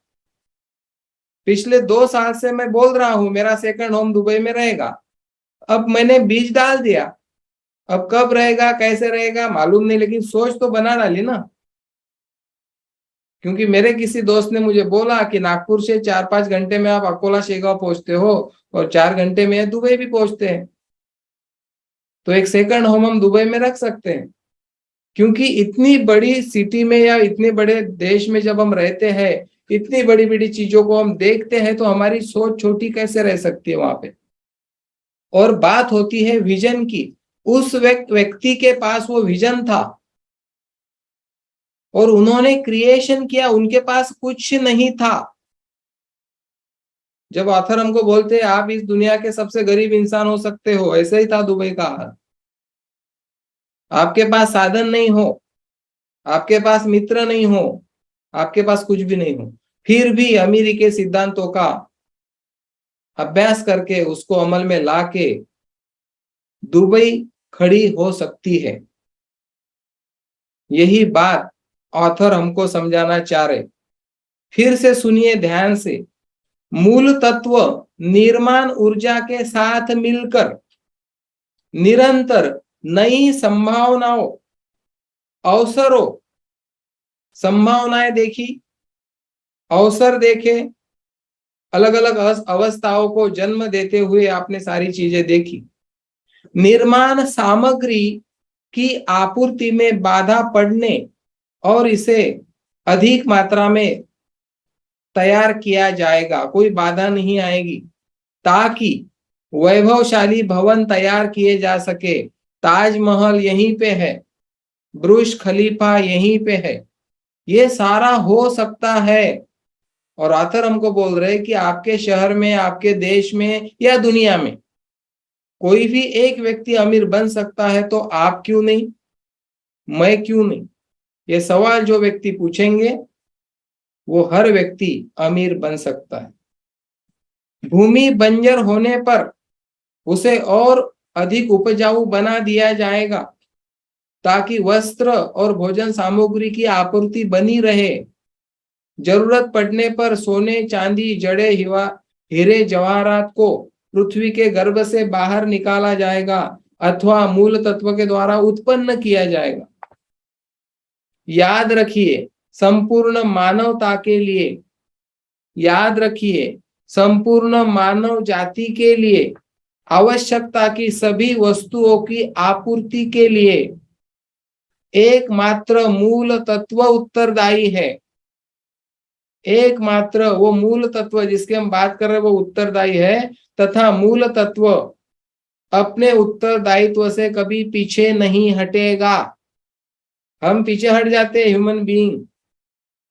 पिछले 2 साल से मैं बोल रहा हूं मेरा सेकंड होम दुबई में रहेगा। अब मैंने बीज डाल दिया, अब कब रहेगा कैसे रहेगा मालूम नहीं, लेकिन सोच तो बना डाली ना। क्योंकि मेरे किसी दोस्त ने मुझे बोला कि नागपुर से 4-5 घंटे में आप अकोला शेगांव पहुंचते हो, और 4 घंटे में दुबई भी पहुंचते हैं, तो एक सेकंड होम हम दुबई में रख सकते हैं। क्योंकि इतनी बड़ी सिटी में या इतने बड़े देश में जब हम रहते हैं, इतनी बड़ी बड़ी चीजों को हम देखते हैं, तो हमारी सोच छोटी कैसे रह सकती है वहां पे। और बात होती है विजन की। उस व्यक्ति के पास वो विजन था और उन्होंने क्रिएशन किया, उनके पास कुछ नहीं था। जब ऑथर हमको बोलते हैं आप इस दुनिया के सबसे गरीब इंसान हो सकते हो, ऐसे ही था दुबई का हाल। आपके पास साधन नहीं हो, आपके पास मित्र नहीं हो, आपके पास कुछ भी नहीं हो, फिर भी अमीरी के सिद्धांतों का अभ्यास करके उसको अमल में लाके दुबई खड़ी हो सकती है। यही बात ऑथर हमको समझाना चाह रहे। फिर से सुनिए ध्यान से। मूल तत्व निर्माण ऊर्जा के साथ मिलकर निरंतर नई संभावनाओं, अवसरों, संभावनाएं देखी, अवसर देखे, अलग अलग अवस्थाओं को जन्म देते हुए आपने सारी चीजें देखी। निर्माण सामग्री की आपूर्ति में बाधा पड़ने और इसे अधिक मात्रा में तैयार किया जाएगा, कोई बाधा नहीं आएगी, ताकि वैभवशाली भवन तैयार किए जा सके। ताजमहल यहीं पे है, बुर्ज खलीफा यहीं पे है, ये सारा हो सकता है। और आथर हमको बोल रहे कि आपके शहर में, आपके देश में या दुनिया में कोई भी एक व्यक्ति अमीर बन सकता है, तो आप क्यों नहीं, मैं क्यों नहीं? ये सवाल जो व्यक्ति पूछेंगे वो हर व्यक्ति अमीर बन सकता है। भूमि बंजर होने पर उसे और अधिक उपजाऊ बना दिया जाएगा, ताकि वस्त्र और भोजन सामग्री की आपूर्ति बनी रहे। जरूरत पड़ने पर सोने, चांदी, जड़े, हीरे जवाहरात को पृथ्वी के गर्भ से बाहर निकाला जाएगा। अथवा मूल तत्व के द्वारा उत्पन्न किया जाएगा। याद रखिए, संपूर्ण मानवता के लिए, याद रखिए, संपूर्ण मानव जाति के लिए आवश्यकता की सभी वस्तुओं की आपूर्ति के लिए एकमात्र मूल तत्व उत्तरदायी है। एकमात्र वो मूल तत्व जिसके हम बात कर रहे हैं वो उत्तरदायी है, तथा मूल तत्व अपने उत्तरदायित्व से कभी पीछे नहीं हटेगा। हम पीछे हट जाते हैं ह्यूमन बीइंग,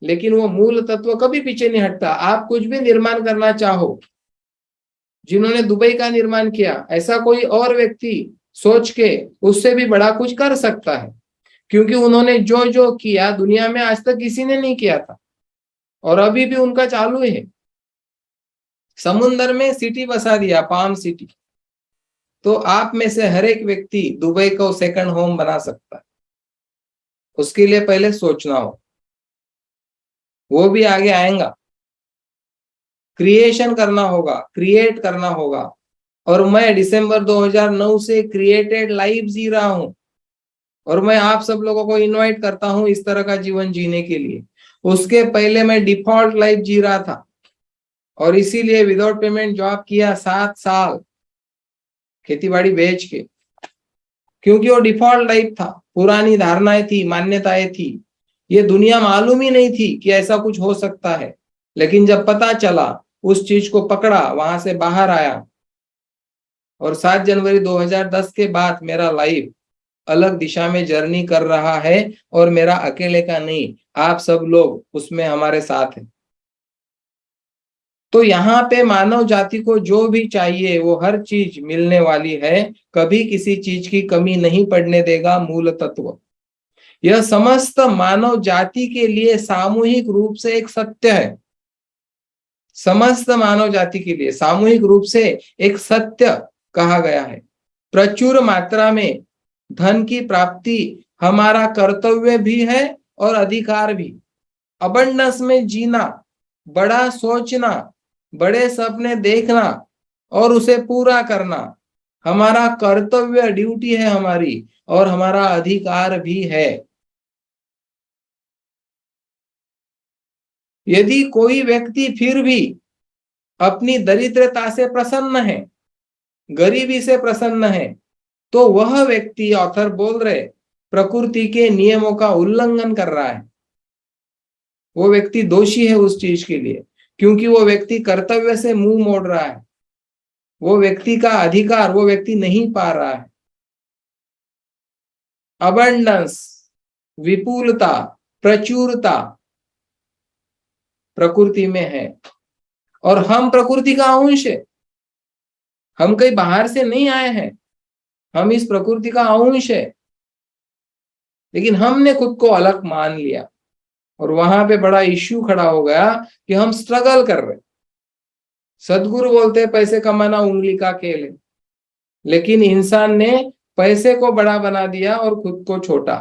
लेकिन वो मूल तत्व कभी पीछे नहीं हटता। आप कुछ भी निर्माण करना चाहो, जिन्होंने दुबई का निर्माण किया, ऐसा कोई और व्यक्ति सोच के उससे भी बड़ा कुछ कर सकता है, क्योंकि उन्होंने जो जो किया दुनिया में आज तक किसी ने नहीं किया था, और अभी भी उनका चालू है। समुद्र में सिटी बसा दिया, पाम सिटी। तो आप में से हर एक व्यक्ति दुबई को सेकंड होम बना सकता है। उसके लिए पहले सोचना हो, वो भी आगे आएगा। क्रिएशन करना होगा, क्रिएट करना होगा। और मैं दिसंबर 2009 से क्रिएटेड लाइफ जी रहा हूं, और मैं आप सब लोगों को इनवाइट करता हूं इस तरह का जीवन जीने के लिए। उसके पहले मैं डिफॉल्ट लाइफ जी रहा था, और इसीलिए विदाउट पेमेंट जॉब किया 7 साल, खेतीबाड़ी बेच के, क्योंकि वो डिफॉल्ट लाइफ था। पुरानी धारणाएं थी, मान्यताएं थी, ये दुनिया मालूम ही नहीं थी कि ऐसा कुछ हो सकता है। लेकिन जब पता चला, उस चीज को पकड़ा, वहां से बाहर आया, और 7 जनवरी 2010 के बाद मेरा लाइफ अलग दिशा में जर्नी कर रहा है, और मेरा अकेले का नहीं, आप सब लोग उसमें हमारे साथ हैं। तो यहाँ पे मानव जाति को जो भी चाहिए वो हर चीज मिलने वाली है, कभी किसी चीज की कमी नहीं पड़ने देगा मूल तत्व। यह समस्त मानव जाति के लिए सामूहिक रूप से एक सत्य है। समस्त मानव जाति के लिए सामूहिक रूप से एक सत्य कहा गया है। प्रचुर मात्रा में धन की प्राप्ति हमारा कर्तव्य भी है और अधिकार भी। अबंडेंस में जीना, बड़ा सोचना, बड़े सपने देखना और उसे पूरा करना हमारा कर्तव्य, ड्यूटी है हमारी, और हमारा अधिकार भी है। यदि कोई व्यक्ति फिर भी अपनी दरिद्रता से प्रसन्न है, गरीबी से प्रसन्न है, तो वह व्यक्ति, ऑथर बोल रहे, प्रकृति के नियमों का उल्लंघन कर रहा है। वो व्यक्ति दोषी है उस चीज के लिए, क्योंकि वो व्यक्ति कर्तव्य से मुंह मोड़ रहा है। वो व्यक्ति का अधिकार वो व्यक्ति नहीं पा रहा है। अबंडेंस, विपुलता, प्रचुरता प्रकृति में है, और हम प्रकृति का अंश है। हम कहीं बाहर से नहीं आए हैं, हम इस प्रकृति का अंश है। लेकिन हमने खुद को अलग मान लिया, और वहां पे बड़ा इश्यू खड़ा हो गया कि हम स्ट्रगल कर रहे। सदगुरु बोलते हैं पैसे कमाना उंगली का खेल है, लेकिन इंसान ने पैसे को बड़ा बना दिया और खुद को छोटा।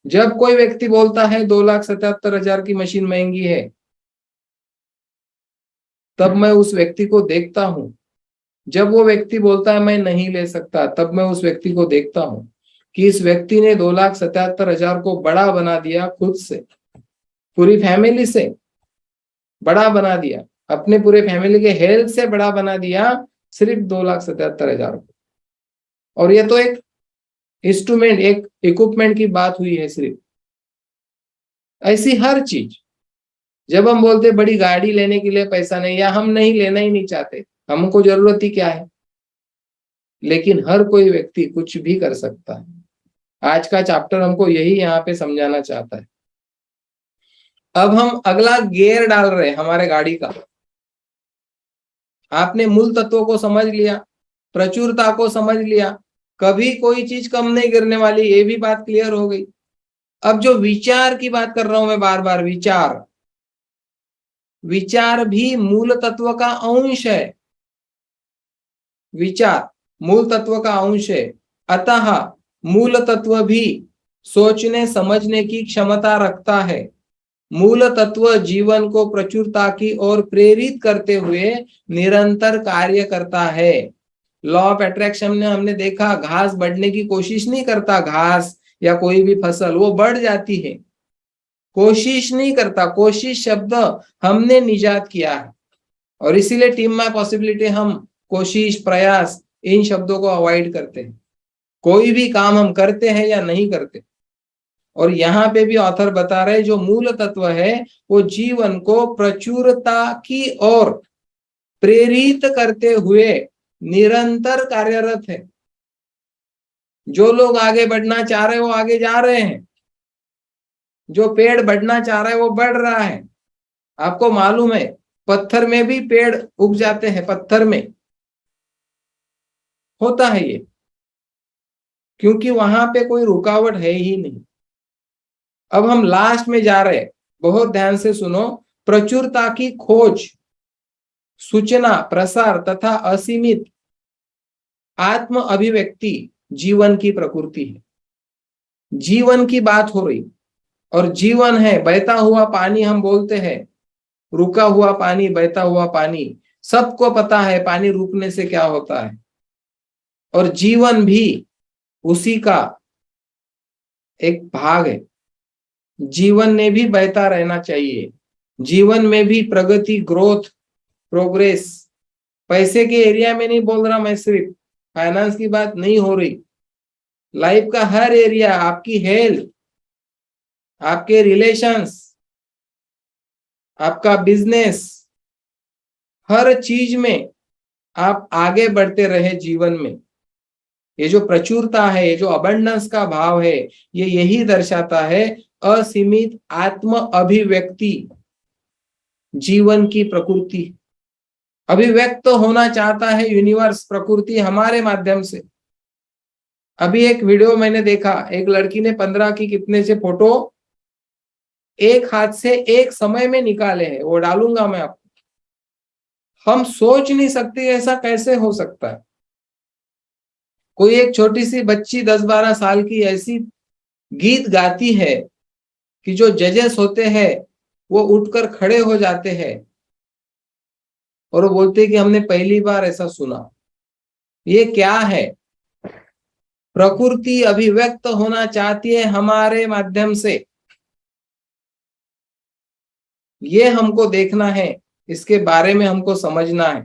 जब कोई व्यक्ति बोलता है 2,77,000 की मशीन महंगी है, तब मैं उस व्यक्ति को देखता हूं। जब वो व्यक्ति बोलता है मैं नहीं ले सकता, तब मैं उस व्यक्ति को देखता हूं कि इस व्यक्ति ने 2,77,000 को बड़ा बना दिया, खुद से, पूरी फैमिली से बड़ा बना दिया, अपने पूरे फैमिली के हेल्थ से बड़ा बना दिया, सिर्फ 2,77,000 को। और ये तो एक इंस्ट्रूमेंट, एक इक्विपमेंट की बात हुई है सिर्फ। ऐसी हर चीज, जब हम बोलते बड़ी गाड़ी लेने के लिए पैसा नहीं, या हम नहीं लेना ही नहीं चाहते, हमको जरूरत ही क्या है, लेकिन हर कोई व्यक्ति कुछ भी कर सकता है। आज का चैप्टर हमको यही यहाँ पे समझाना चाहता है। अब हम अगला गियर डाल रहे हैं हमारे गाड़ी का। आपने मूल तत्वों को समझ लिया, प्रचुरता को समझ लिया, कभी कोई चीज कम नहीं गिरने वाली, ये भी बात क्लियर हो गई। अब जो विचार की बात कर रहा हूं मैं बार बार, विचार, विचार भी मूल तत्व का अंश है। विचार मूल तत्व का अंश है, अतः मूल तत्व भी सोचने समझने की क्षमता रखता है। मूल तत्व जीवन को प्रचुरता की ओर प्रेरित करते हुए निरंतर कार्य करता है। लॉ ऑफ अट्रैक्शन में हमने देखा घास बढ़ने की कोशिश नहीं करता, घास या कोई भी फसल वो बढ़ जाती है, कोशिश नहीं करता। कोशिश शब्द हमने निजात किया है और इसीलिए टीम में पॉसिबिलिटी हम कोशिश प्रयास इन शब्दों को अवॉइड करते हैं। कोई भी काम हम करते हैं या नहीं करते। और यहाँ पे भी ऑथर बता रहे जो मूल तत्व है वो जीवन को प्रचुरता की ओर प्रेरित करते हुए निरंतर कार्यरत है। जो लोग आगे बढ़ना चाह रहे हैं वो आगे जा रहे हैं, जो पेड़ बढ़ना चाह रहा है वो बढ़ रहा है। आपको मालूम है पत्थर में भी पेड़ उग जाते हैं, पत्थर में होता है ये, क्योंकि वहां पे कोई रुकावट है ही नहीं। अब हम लास्ट में जा रहे हैं, बहुत ध्यान से सुनो। प्रचुरता की खोज, सूचना प्रसार तथा असीमित आत्म अभिव्यक्ति जीवन की प्रकृति है। जीवन की बात हो रही और जीवन है बहता हुआ पानी, हम बोलते हैं रुका हुआ पानी, बहता हुआ पानी। सबको पता है पानी रुकने से क्या होता है, और जीवन भी उसी का एक भाग है। जीवन ने भी बहता रहना चाहिए, जीवन में भी प्रगति, ग्रोथ, प्रोग्रेस। पैसे के एरिया में नहीं बोल रहा मैं, सिर्फ फाइनेंस की बात नहीं हो रही। लाइफ का हर एरिया, आपकी हेल्थ, आपके रिलेशंस, आपका बिजनेस, हर चीज में आप आगे बढ़ते रहे जीवन में। ये जो प्रचुरता है, ये जो अबंडेंस का भाव है, ये यही दर्शाता है असीमित आत्म अभिव्यक्ति जीवन की प्रकृति। अभिव्यक्त होना चाहता है यूनिवर्स, प्रकृति हमारे माध्यम से। अभी एक वीडियो मैंने देखा, एक लड़की ने 15 की कितने से फोटो एक हाथ से एक समय में निकाले हैं, वो डालूंगा मैं आपको। हम सोच नहीं सकते ऐसा कैसे हो सकता है। कोई एक छोटी सी बच्ची 10-12 साल की ऐसी गीत गाती है कि जो जजेस होते हैं वो उठकर खड़े हो जाते हैं और वो बोलते हैं कि हमने पहली बार ऐसा सुना। ये क्या है? प्रकृति अभिव्यक्त होना चाहती है हमारे माध्यम से, ये हमको देखना है, इसके बारे में हमको समझना है।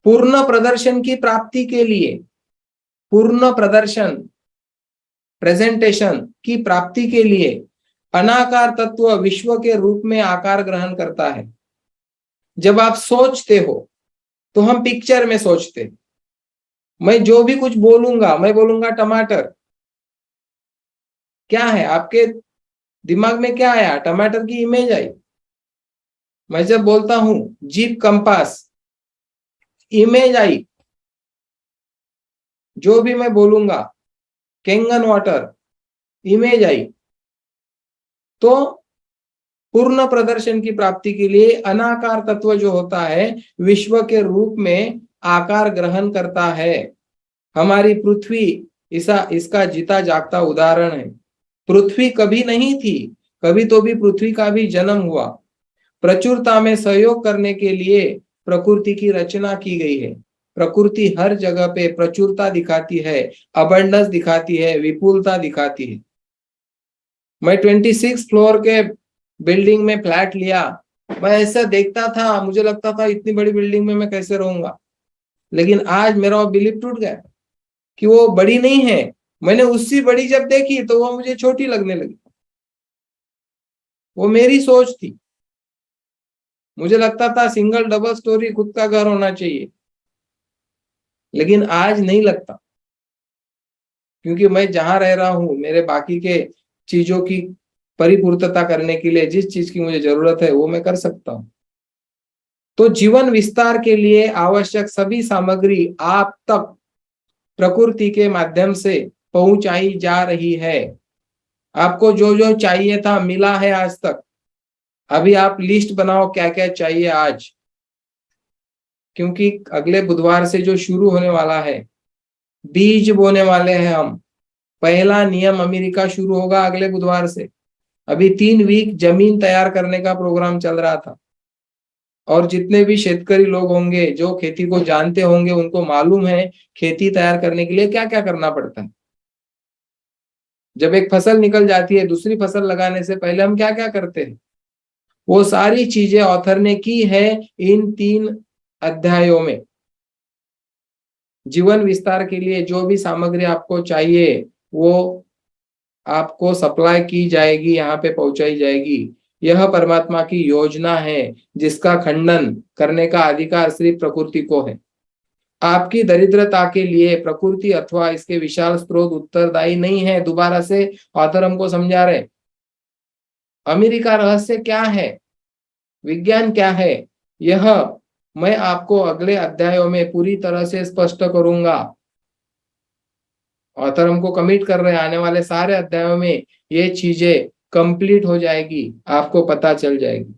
पूर्ण प्रदर्शन की प्राप्ति के लिए, पूर्ण प्रदर्शन प्रेजेंटेशन की प्राप्ति के लिए अनाकार तत्व विश्व के रूप में आकार ग्रहण करता है। जब आप सोचते हो तो हम पिक्चर में सोचते। मैं जो भी कुछ बोलूंगा, मैं बोलूंगा टमाटर, क्या है आपके दिमाग में? क्या आया? टमाटर की इमेज आई। मैं जब बोलता हूं जीप, कंपास, इमेज आई। जो भी मैं बोलूंगा कैंगन वाटर, इमेज आई। तो पूर्ण प्रदर्शन की प्राप्ति के लिए अनाकार तत्व जो होता है विश्व के रूप में आकार ग्रहण करता है। हमारी पृथ्वी इसका जीता जागता उदाहरण है। पृथ्वी कभी नहीं थी, कभी तो भी पृथ्वी का भी जन्म हुआ। प्रचुरता में सहयोग करने के लिए प्रकृति की रचना की गई है। प्रकृति हर जगह पे प्रचुरता दिखाती है, अबंडेंस दिखाती है, विपुलता दिखाती है। मैं 26 फ्लोर के बिल्डिंग में फ्लैट लिया, मैं ऐसा देखता था, मुझे लगता था इतनी बड़ी बिल्डिंग में मैं कैसे रहूंगा। लेकिन आज मेरा बिलीफ टूट गया कि वो बड़ी नहीं है। मैंने उससे बड़ी जब देखी तो वो मुझे छोटी लगने लगी। वो मेरी सोच थी। मुझे लगता था सिंगल डबल स्टोरी खुद का घर होना चाहिए, लेकिन आज नहीं लगता, क्योंकि मैं जहां रह रहा हूं मेरे बाकी के चीजों की परिपूर्तता करने के लिए जिस चीज की मुझे जरूरत है वो मैं कर सकता हूं। तो जीवन विस्तार के लिए आवश्यक सभी सामग्री आप तक प्रकृति के माध्यम से पहुंचाई जा रही है। आपको जो जो चाहिए था मिला है आज तक। अभी आप लिस्ट बनाओ क्या क्या चाहिए आज, क्योंकि अगले बुधवार से जो शुरू होने वाला है, बीज बोने वाले हैं हम। पहला नियम अमेरिका शुरू होगा अगले बुधवार से। अभी 3 वीक जमीन तैयार करने का प्रोग्राम चल रहा था और जितने भी शेतकरी लोग होंगे जो खेती को जानते होंगे उनको मालूम है खेती तैयार करने के लिए क्या क्या करना पड़ता है। जब एक फसल निकल जाती है दूसरी फसल लगाने से पहले हम क्या क्या करते हैं, वो सारी चीजें ऑथर ने की है इन 3 अध्यायों में। जीवन विस्तार के लिए जो भी सामग्री आपको चाहिए वो आपको सप्लाई की जाएगी, यहाँ पे पहुंचाई जाएगी। यह परमात्मा की योजना है जिसका खंडन करने का अधिकार सिर्फ प्रकृति को है। आपकी दरिद्रता के लिए प्रकृति अथवा इसके विशाल स्रोत उत्तरदायी नहीं है। दोबारा से ऑथर हमको समझा रहे अमीरी का रहस्य क्या है, विज्ञान क्या है, यह मैं आपको अगले अध्यायों में पूरी तरह से स्पष्ट करूंगा। ऑथर हमको कमिट कर रहे हैं आने वाले सारे अध्यायों में ये चीजें कंप्लीट हो जाएगी, आपको पता चल जाएगी।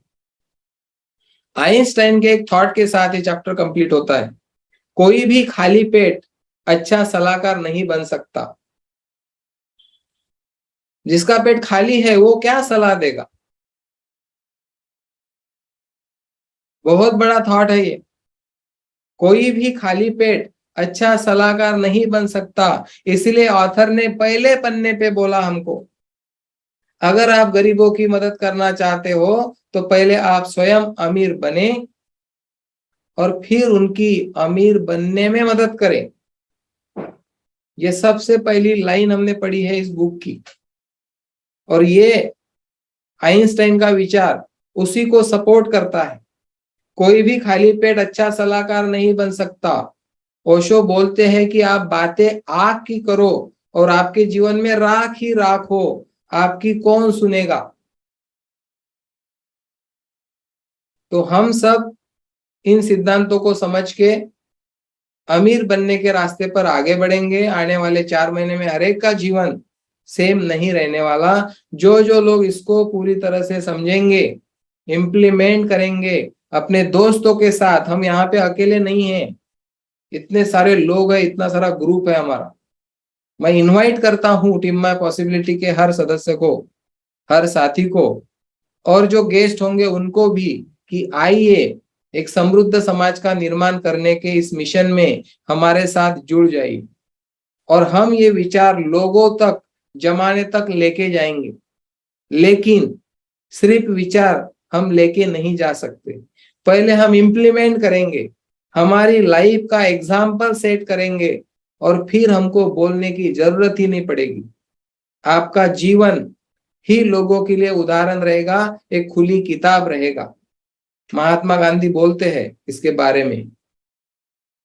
आइंस्टाइन के एक थॉट के साथ ये चैप्टर कंप्लीट होता है। कोई भी खाली पेट अच्छा सलाहकार नहीं बन सकता। जिसका पेट खाली है वो क्या सलाह देगा। बहुत बड़ा थॉट है ये। कोई भी खाली पेट अच्छा सलाहकार नहीं बन सकता। इसलिए ऑथर ने पहले पन्ने पे बोला हमको अगर आप गरीबों की मदद करना चाहते हो तो पहले आप स्वयं अमीर बने और फिर उनकी अमीर बनने में मदद करें। ये सबसे पहली लाइन हमने पढ़ी है इस बुक की और ये आइंस्टाइन का विचार उसी को सपोर्ट करता है। कोई भी खाली पेट अच्छा सलाहकार नहीं बन सकता। ओशो बोलते हैं कि आप बातें आग की करो और आपके जीवन में राख ही राख हो, आपकी कौन सुनेगा। तो हम सब इन सिद्धांतों को समझ के अमीर बनने के रास्ते पर आगे बढ़ेंगे। आने वाले 4 महीने में हर एक का जीवन सेम नहीं रहने वाला। जो जो लोग इसको पूरी तरह से समझेंगे, इम्प्लीमेंट करेंगे अपने दोस्तों के साथ, हम यहाँ पे अकेले नहीं हैं, इतने सारे लोग हैं, इतना सारा ग्रुप है हमारा। मैं इनवाइट करता हूँ टीम माय पॉसिबिलिटी के हर सदस्य को, हर साथी को और जो गेस्ट होंगे उनको भी कि आइए एक समृद्ध समाज का निर्माण करने के इस मिशन में हमारे साथ जुड़ जाइए और हम ये विचार लोगों तक जमाने तक लेके जाएंगे। लेकिन सिर्फ विचार हम लेके नहीं जा सकते, पहले हम इम्प्लीमेंट करेंगे, हमारी लाइफ का एग्जाम्पल सेट करेंगे और फिर हमको बोलने की जरूरत ही नहीं पड़ेगी। आपका जीवन ही लोगों के लिए उदाहरण रहेगा, एक खुली किताब रहेगा। महात्मा गांधी बोलते हैं इसके बारे में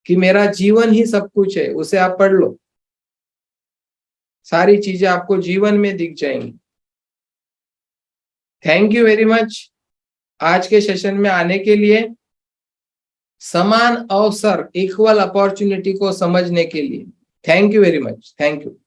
कि मेरा जीवन ही सब कुछ है, उसे आप पढ़ लो, सारी चीजें आपको जीवन में दिख जाएंगी। थैंक यू वेरी मच आज के सेशन में आने के लिए, समान अवसर, इक्वल अपॉर्चुनिटी को समझने के लिए। Thank you very much, thank you.